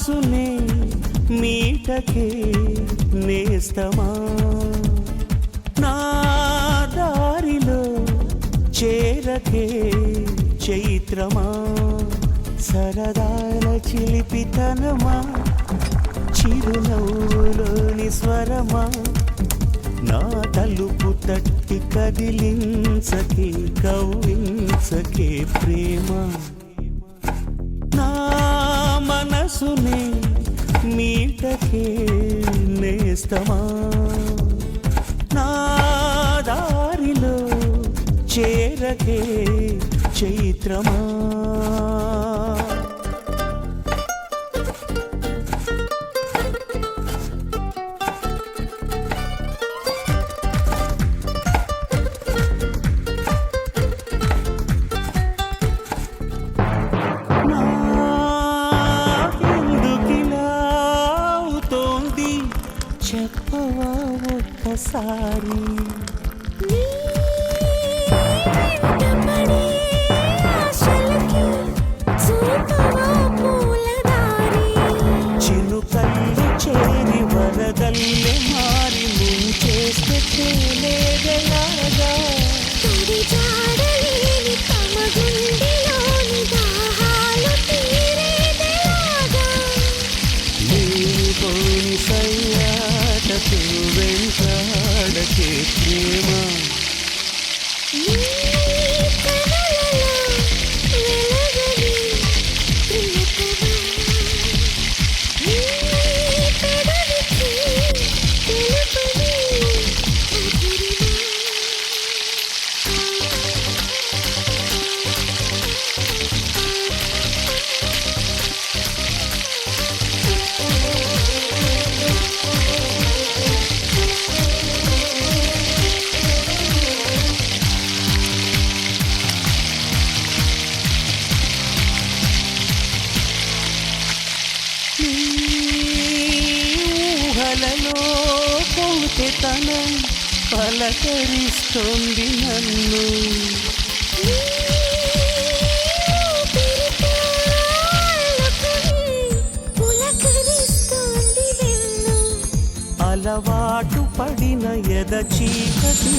మనసునే మీటకే నేస్తమా నా దారిలో చేరకే చైత్రమా సరదాల చిలిపితనమా చిరునవ్వులోని స్వరమా నా తలుపు తట్టి కదిలించకే కవ్వించకే ప్రేమ నా మనసునే మీటకే నేస్తమా నా దారిలో చేరకే చైత్రమా చెప్పవా ఒక్కసారి చినుకల్లు చేరి వరదల్లే మారి ముంచేస్తే తేలేదలాగా లేనిపోని సయ్యాటకు వెంటాడకే ప్రేమ ఊహలలో కోటెతనం పలకరిస్తోంది నన్ను అలవాటు పడిన ఎద చీకటి